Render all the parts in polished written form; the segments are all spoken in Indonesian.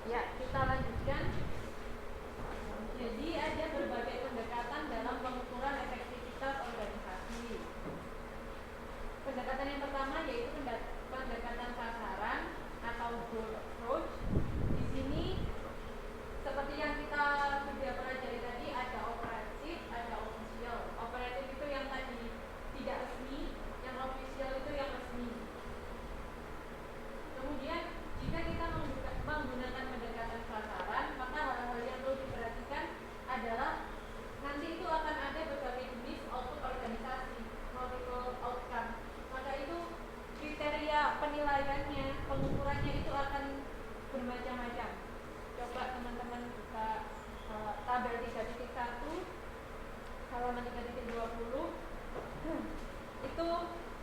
Ya, kita lanjutkan. Jadi ada berbagai pendekatan dalam pengukuran efektivitas organisasi. Pendekatan yang pertama yaitu pendekatan sasaran atau goal approach. Di sini seperti yang kita sudah pelajari tadi, ada operatif, ada official. Operatif itu yang tadi tidak resmi, yang official itu yang resmi. Kemudian jika kita menggunakan pendekatan sasaran, maka hal-hal yang perlu diperhatikan adalah nanti itu akan ada berbagai jenis output organisasi, multiple outcome. Maka itu kriteria penilaiannya, pengukurannya itu akan bermacam-macam. Coba teman-teman buka tabel 3.1 halaman 3.20. Itu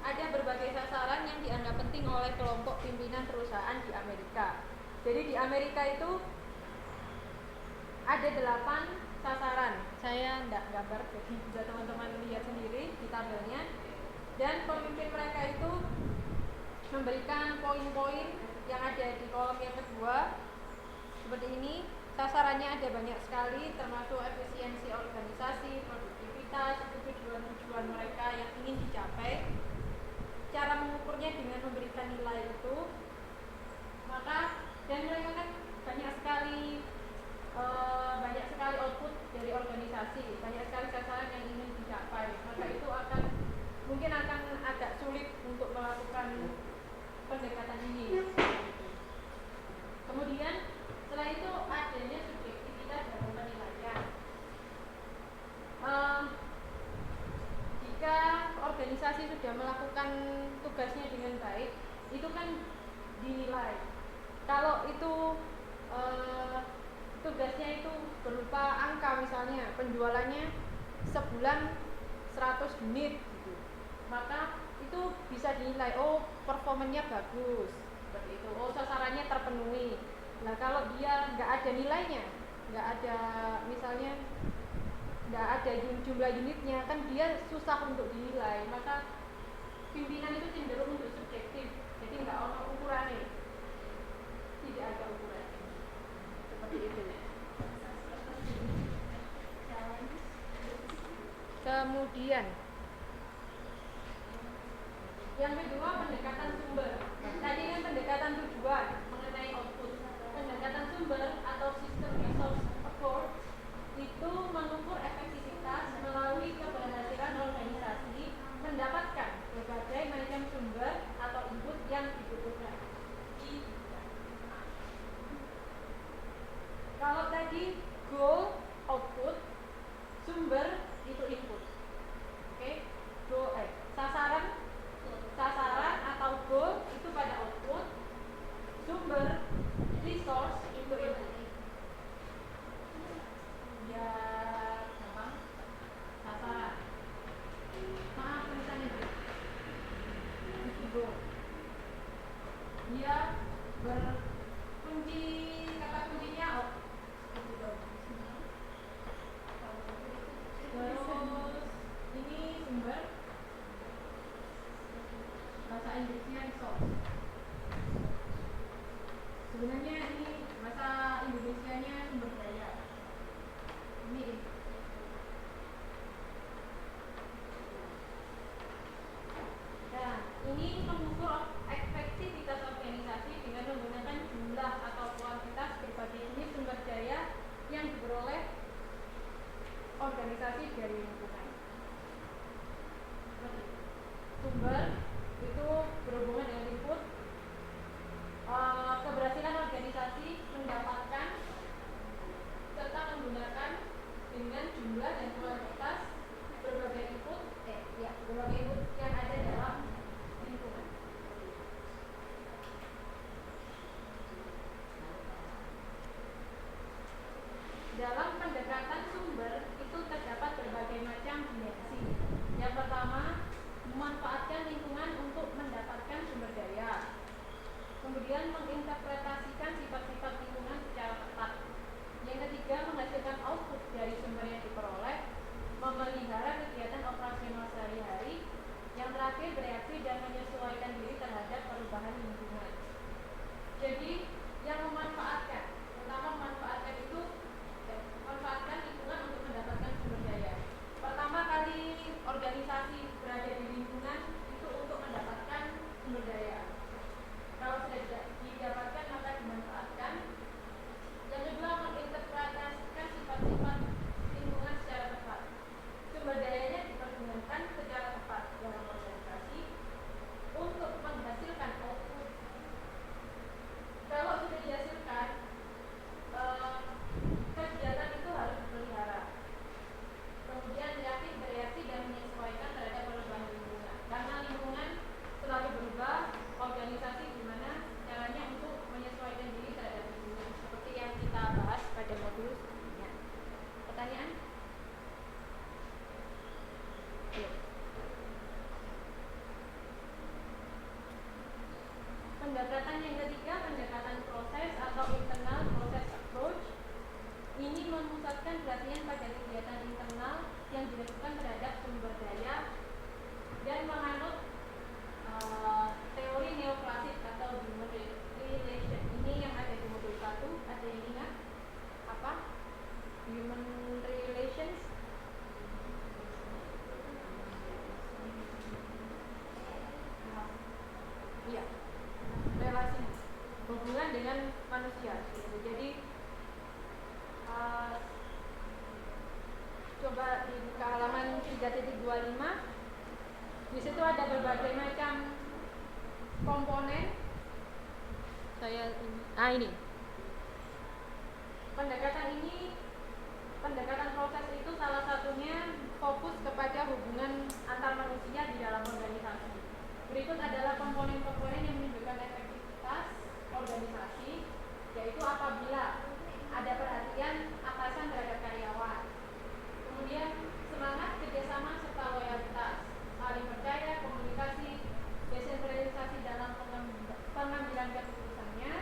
ada berbagai sasaran yang dianggap penting oleh kelompok pimpinan perusahaan di Amerika. Jadi di Amerika itu ada 8 sasaran. Saya tidak gambar, jadi bisa teman-teman lihat sendiri di tabelnya. Dan pemimpin mereka itu memberikan poin-poin yang ada di kolom yang kedua. Seperti ini, sasarannya ada banyak sekali, termasuk efisiensi organisasi, produktivitas, tujuan-tujuan mereka yang ingin dicapai. Cara mengukurnya dengan memberikan nilai itu, maka dan mereka kan banyak sekali output dari organisasi, banyak sekali sasaran yang ingin dicapai, maka itu mungkin akan agak sulit untuk melakukan pendekatan ini. Kemudian setelah itu adanya subjektivitas dalam penilaian. Jika organisasi sudah melakukan tugasnya dengan baik, itu kan dinilai. Kalau itu tugasnya itu berupa angka, misalnya penjualannya sebulan 100 unit gitu, maka itu bisa dinilai, oh performanya bagus, seperti itu, oh sasarannya terpenuhi. Nah kalau dia nggak ada nilainya, nggak ada misalnya nggak ada jumlah unitnya, kan dia susah untuk dinilai. Maka pimpinan itu cenderung untuk subjektif, jadi nggak ada ukurannya, tidak ada ukurannya, seperti itu. Kemudian yang kedua, pendekatan sumber. Tadi kan pendekatan tujuan mengenai output. Pendekatan sumber atau system resource approach itu mengukur efektivitas melalui keberhasilan organisasi mendapatkan berbagai macam sumber atau input yang dibutuhkan. Kalau tadi goal output, sumber itu input. Oke, sasaran atau goal itu pada output, sumber resource itu input. Ya gampang, sasaran. Maaf tulisannya itu goal. Dia berkunci, kata kuncinya terus ini sumber, bahasa Inggrisnya resource. Sebenarnya ini bahasa Indonesianya sumber daya. Ini nah, ini mengukur efektivitas organisasi dengan menggunakan jumlah atau kuantitas berbagai jenis sumber daya yang diperoleh organisasi dari lingkungan. Sumber itu berhubungan dengan input. Keberhasilan organisasi Pendekatan yang ketiga, pendekatan proses atau internal process approach. Ini memusatkan perhatian pada kegiatan internal yang dilakukan terhadap sumber daya dan menganut teori neoklasik atau human relation. Ini yang ada di modul 1. Ada yang ingat apa? Human relations. Iya, relasi hubungan dengan manusia. Jadi coba dibuka halaman 3.25. Di situ ada berbagai macam komponen. Ini. Pendekatan proses itu salah satunya fokus kepada hubungan antar manusia di dalam organisasi. Berikut adalah komponen-komponen yang menunjukkan efektivitas organisasi, yaitu apabila ada perhatian atasan terhadap karyawan, kemudian semangat kerjasama serta loyalitas, saling percaya, komunikasi, desentralisasi dalam pengambilan keputusannya,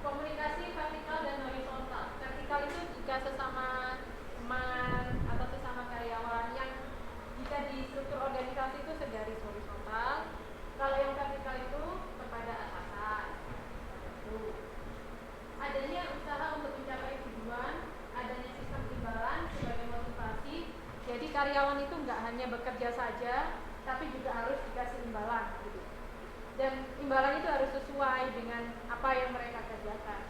komunikasi vertikal dan horizontal. Vertikal itu jika sesama teman atau sesama karyawan, yang jika di struktur organisasi itu segaris horizontal. Kalau yang vertikal itu kepada atasan. Adanya usaha untuk mencapai tujuan, adanya sistem imbalan sebagai motivasi. Jadi karyawan itu nggak hanya bekerja saja, tapi juga harus dikasih imbalan gitu. Dan imbalan itu harus sesuai dengan apa yang mereka kerjakan.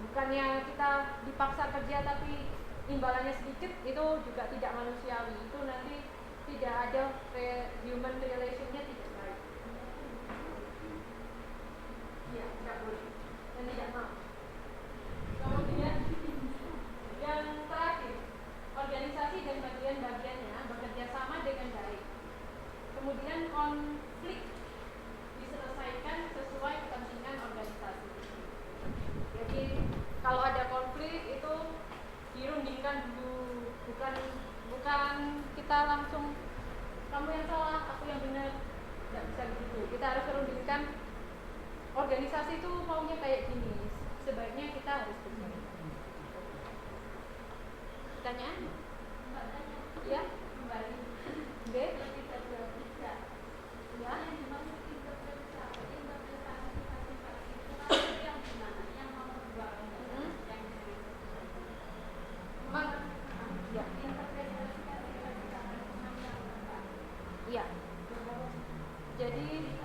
Bukannya kita dipaksa kerja tapi imbalannya sedikit, itu juga tidak manusiawi. Itu nanti tidak ada human relationnya, tidak baik. Ya, tidak boleh dan tidak mau. Kemudian yang terakhir, organisasi dan bagian-bagiannya bekerja sama dengan baik. Kemudian konflik diselesaikan sesuai kepentingan organisasi. Jadi kalau ada konflik itu dirundingkan dulu, bukan kita langsung kamu yang salah, aku yang benar. Tidak bisa begitu. Kita harus merundingkan. Organisasi itu maunya kayak gini, sebaiknya kita harus begini. Pertanyaan? Ya, kembali. B. Ya. Iya. Jadi